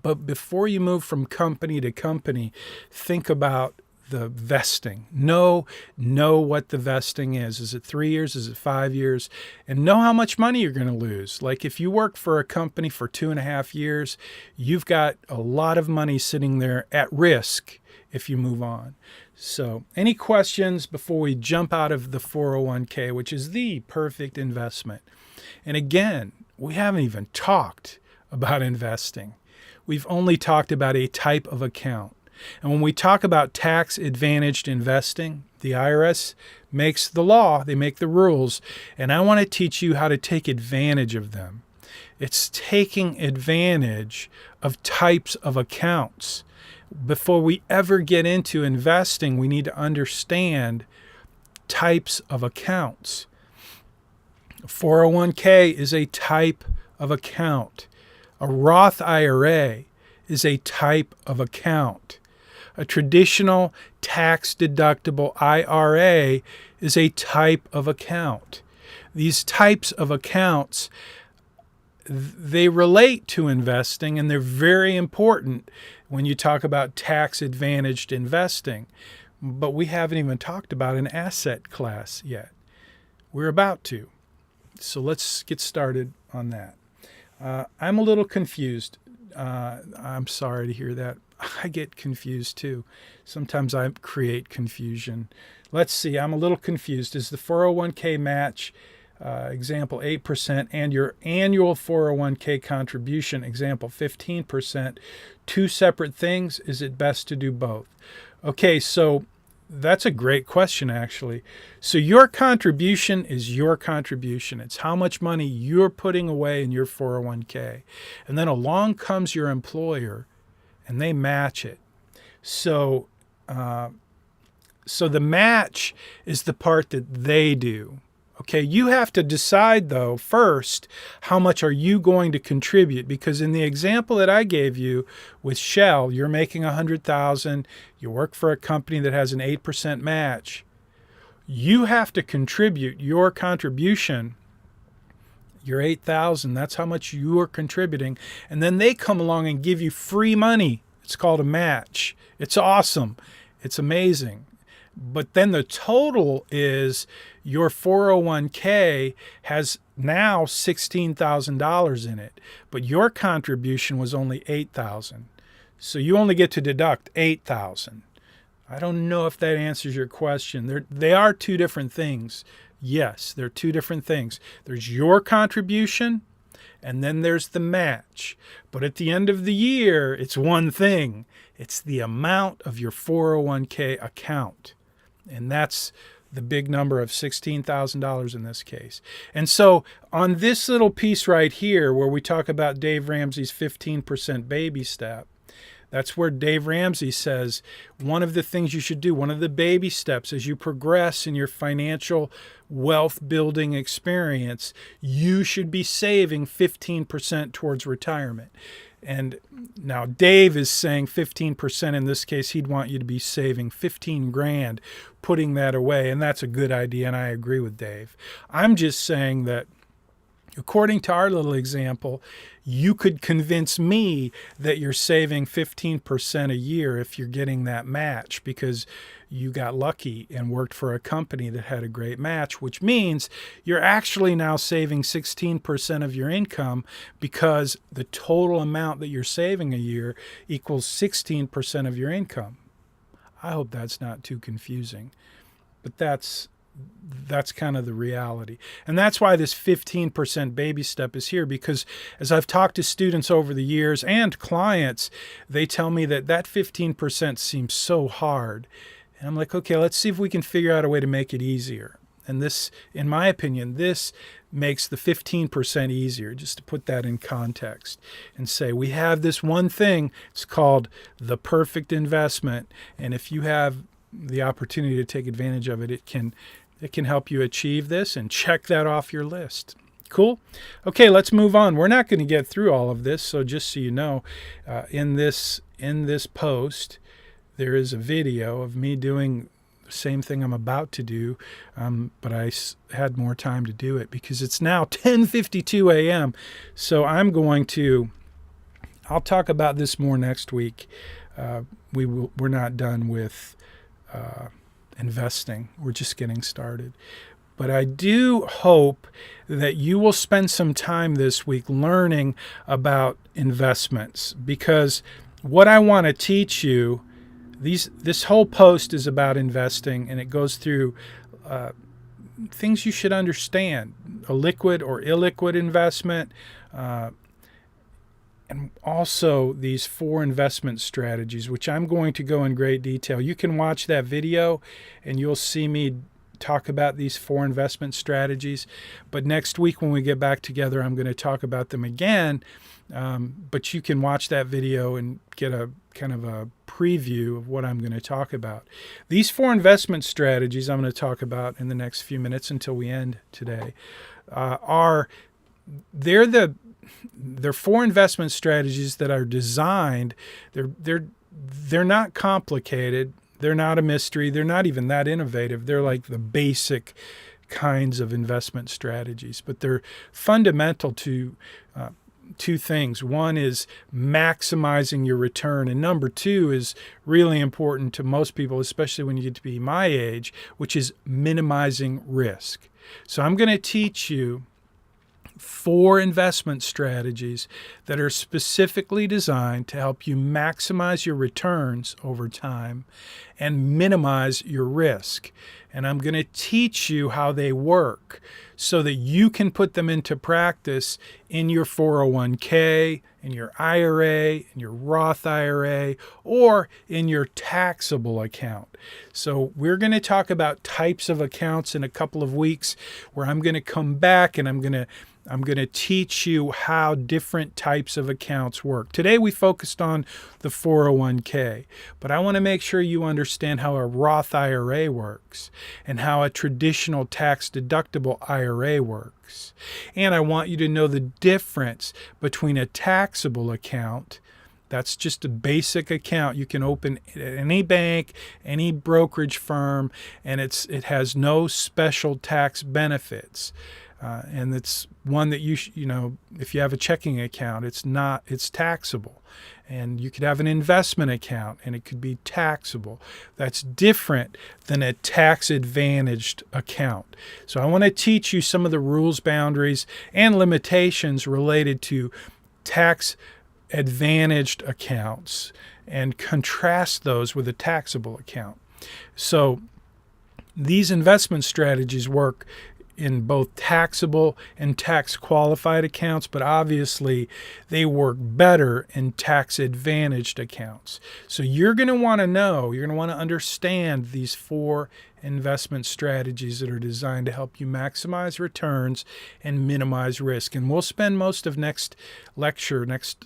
But before you move from company to company, think about the vesting. Know what the vesting is. Is it 3 years? Is it 5 years? And know how much money you're going to lose. Like if you work for a company for 2.5 years, you've got a lot of money sitting there at risk if you move on. So any questions before we jump out of the 401k, which is the perfect investment? And again, we haven't even talked about investing. We've only talked about a type of account. And when we talk about tax-advantaged investing, the IRS makes the law, they make the rules, and I want to teach you how to take advantage of them. It's taking advantage of types of accounts. Before we ever get into investing, we need to understand types of accounts. 401k is a type of account. A Roth IRA is a type of account. A traditional tax-deductible IRA is a type of account. These types of accounts, they relate to investing, and they're very important when you talk about tax-advantaged investing. But we haven't even talked about an asset class yet. We're about to. So let's get started on that. I'm a little confused. I'm sorry to hear that. I get confused too. Sometimes I create confusion. Let's see. I'm a little confused. Is the 401k match, example 8%, and your annual 401k contribution, example 15%, two separate things? Is it best to do both? Okay, so that's a great question, actually. So your contribution is your contribution. It's how much money you're putting away in your 401k. And then along comes your employer, and they match it. So the match is the part that they do. Okay, you have to decide, though, first, how much are you going to contribute? Because in the example that I gave you with Shell, you're making $100,000. You work for a company that has an 8% match. You have to contribute your contribution, your $8,000. That's how much you are contributing. And then they come along and give you free money. It's called a match. It's awesome. It's amazing. But then the total is your 401k has now $16,000 in it, but your contribution was only $8,000. So you only get to deduct $8,000. I don't know if that answers your question. They are two different things. Yes, they're two different things. There's your contribution, and then there's the match. But at the end of the year, it's one thing. It's the amount of your 401k account. And that's the big number of $16,000 in this case. And so on this little piece right here, where we talk about Dave Ramsey's 15% baby step, that's where Dave Ramsey says one of the things you should do, one of the baby steps as you progress in your financial wealth building experience, you should be saving 15% towards retirement. And now Dave is saying 15%. In this case, he'd want you to be saving 15 grand, putting that away. And that's a good idea. And I agree with Dave. I'm just saying that according to our little example, you could convince me that you're saving 15% a year if you're getting that match because you got lucky and worked for a company that had a great match, which means you're actually now saving 16% of your income because the total amount that you're saving a year equals 16% of your income. I hope that's not too confusing, but that's that's kind of the reality. And that's why this 15% baby step is here, because as I've talked to students over the years and clients, they tell me that 15% seems so hard. And I'm like, okay, let's see if we can figure out a way to make it easier. And this, in my opinion, this makes the 15% easier, just to put that in context and say, we have this one thing, it's called the perfect investment. And if you have the opportunity to take advantage of it, it can help you achieve this, and check that off your list. Cool? Okay, let's move on. We're not going to get through all of this, so just so you know, in this post, there is a video of me doing the same thing I'm about to do, but I had more time to do it because it's now 10:52 a.m. So I'll talk about this more next week. We're not done with investing. We're just getting started. But I do hope that you will spend some time this week learning about investments, because what I want to teach you, this whole post is about investing, and it goes through things you should understand, a liquid or illiquid investment, and also these 4 investment strategies, which I'm going to go in great detail. You can watch that video and you'll see me talk about these 4 investment strategies. But next week when we get back together, I'm going to talk about them again. But you can watch that video and get a kind of a preview of what I'm going to talk about. These 4 investment strategies I'm going to talk about in the next few minutes until we end today they're 4 investment strategies that are designed. They're not complicated. They're not a mystery. They're not even that innovative. They're like the basic kinds of investment strategies, but they're fundamental to 2 things. One is maximizing your return, and number 2 is really important to most people, especially when you get to be my age, which is minimizing risk. So I'm going to teach you 4 investment strategies that are specifically designed to help you maximize your returns over time and minimize your risk. And I'm going to teach you how they work so that you can put them into practice in your 401k, in your IRA, in your Roth IRA, or in your taxable account. So we're going to talk about types of accounts in a couple of weeks, where I'm going to come back and I'm going to teach you how different types of accounts work. Today we focused on the 401k, but I want to make sure you understand how a Roth IRA works and how a traditional tax-deductible IRA works. And I want you to know the difference between a taxable account, that's just a basic account you can open at any bank, any brokerage firm, and it has no special tax benefits. And it's one that if you have a checking account, it's taxable. And you could have an investment account and it could be taxable. That's different than a tax-advantaged account. So I want to teach you some of the rules, boundaries, and limitations related to tax-advantaged accounts and contrast those with a taxable account. So these investment strategies work in both taxable and tax-qualified accounts, but obviously they work better in tax-advantaged accounts. So you're going to want to understand these 4 investment strategies that are designed to help you maximize returns and minimize risk. And we'll spend most of next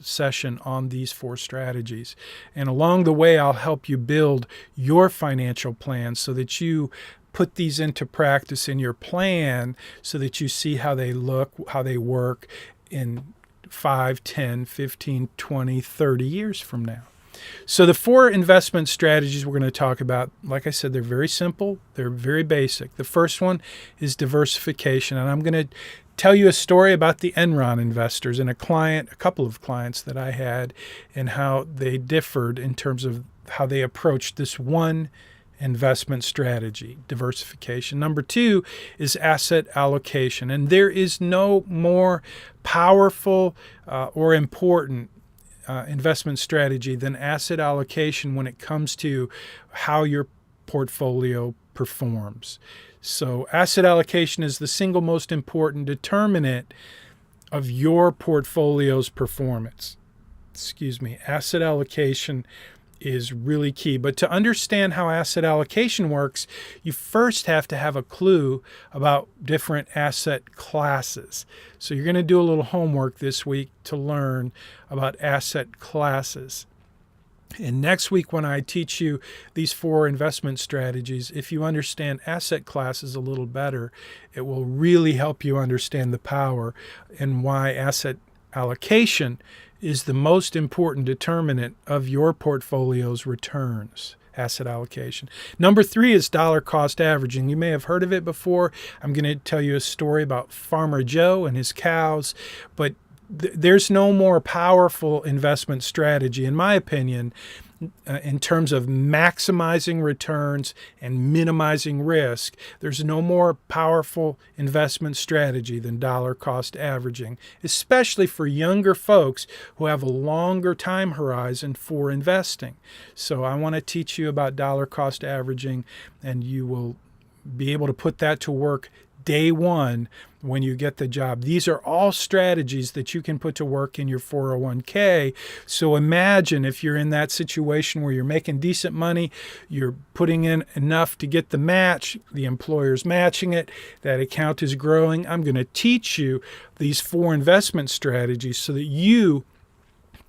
session on these 4 strategies. And along the way, I'll help you build your financial plan so that you put these into practice in your plan so that you see how they look, how they work in 5, 10, 15, 20, 30 years from now. So the 4 investment strategies we're going to talk about, like I said, they're very simple. They're very basic. The first one is diversification. And I'm going to tell you a story about the Enron investors and a couple of clients that I had, and how they differed in terms of how they approached this one investment strategy, diversification. Number 2 is asset allocation. And there is no more powerful or important investment strategy than asset allocation when it comes to how your portfolio performs. So asset allocation is the single most important determinant of your portfolio's performance. Asset allocation is really key. But to understand how asset allocation works, you first have to have a clue about different asset classes. So you're going to do a little homework this week to learn about asset classes. And next week, when I teach you these 4 investment strategies, if you understand asset classes a little better, it will really help you understand the power and why asset allocation is the most important determinant of your portfolio's returns. Asset allocation. Number 3 is dollar cost averaging. You may have heard of it before. I'm going to tell you a story about Farmer Joe and his cows, but there's no more powerful investment strategy, in my opinion, in terms of maximizing returns and minimizing risk. There's no more powerful investment strategy than dollar cost averaging, especially for younger folks who have a longer time horizon for investing. So I want to teach you about dollar cost averaging, and you will be able to put that to work day one when you get the job. These are all strategies that you can put to work in your 401k. So imagine if you're in that situation where you're making decent money, you're putting in enough to get the match, the employer's matching it, that account is growing. I'm going to teach you these 4 investment strategies so that you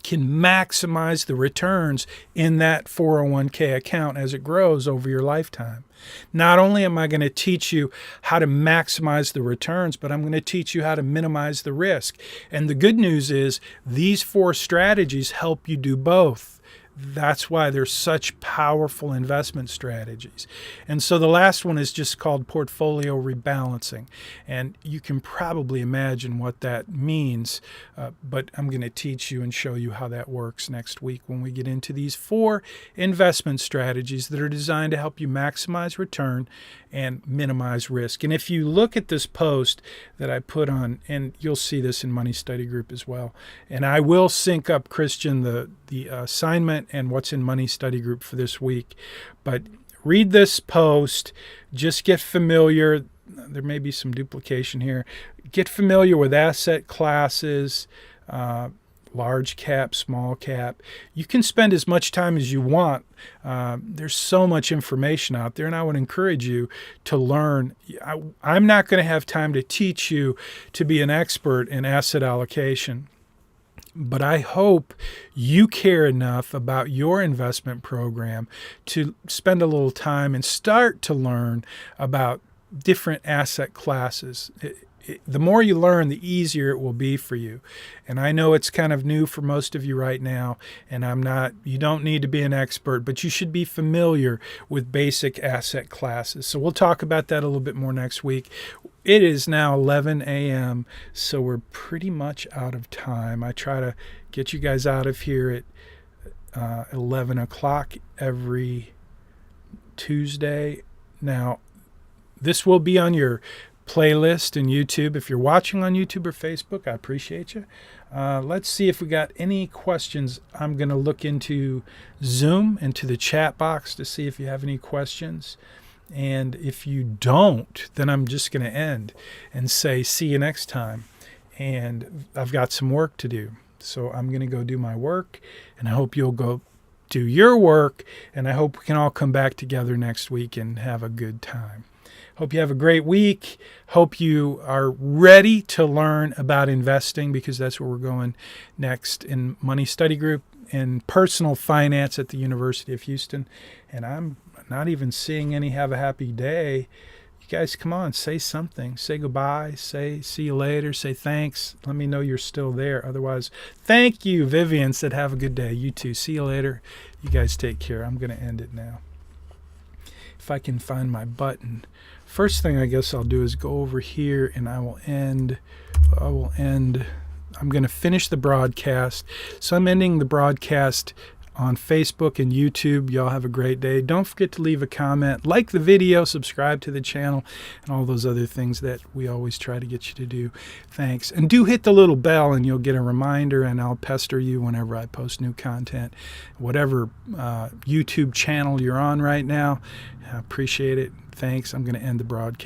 can maximize the returns in that 401k account as it grows over your lifetime. Not only am I going to teach you how to maximize the returns, but I'm going to teach you how to minimize the risk. And the good news is these 4 strategies help you do both. That's why they're such powerful investment strategies. And so the last one is just called portfolio rebalancing. And you can probably imagine what that means, but I'm going to teach you and show you how that works next week when we get into these 4 investment strategies that are designed to help you maximize return and minimize risk. And if you look at this post that I put on, and you'll see this in Money Study Group as well, and I will sync up, Christian, the assignment and what's in Money Study Group for this week. But read this post, just get familiar. There may be some duplication here. Get familiar with asset classes, large cap, small cap. You can spend as much time as you want. There's so much information out there, and I would encourage you to learn. I'm not going to have time to teach you to be an expert in asset allocation, but I hope you care enough about your investment program to spend a little time and start to learn about different asset classes. The more you learn, the easier it will be for you. And I know it's kind of new for most of you right now, and you don't need to be an expert, but you should be familiar with basic asset classes. So we'll talk about that a little bit more next week. It is now 11 a.m., so we're pretty much out of time. I try to get you guys out of here at 11 o'clock every Tuesday. Now, this will be on your playlist in YouTube. If you're watching on YouTube or Facebook, I appreciate you. Let's see if we got any questions. I'm going to look into Zoom, into the chat box to see if you have any questions. And if you don't, then I'm just going to end and say, see you next time. And I've got some work to do. So I'm going to go do my work, and I hope you'll go do your work. And I hope we can all come back together next week and have a good time. Hope you have a great week. Hope you are ready to learn about investing, because that's where we're going next in Money Study Group and personal finance at the University of Houston. And I'm not even seeing any have a happy day. You guys, come on, say something. Say goodbye. Say see you later. Say thanks. Let me know you're still there. Otherwise, thank you. Vivian said have a good day. You too. See you later. You guys take care. I'm going to end it now. If I can find my button. First thing I guess I'll do is go over here, and I will end. I'm going to finish the broadcast. So I'm ending the broadcast on Facebook and YouTube. Y'all have a great day. Don't forget to leave a comment, like the video, subscribe to the channel, and all those other things that we always try to get you to do. Thanks. And do hit the little bell, and you'll get a reminder, and I'll pester you whenever I post new content. Whatever YouTube channel you're on right now, I appreciate it. Thanks. I'm going to end the broadcast.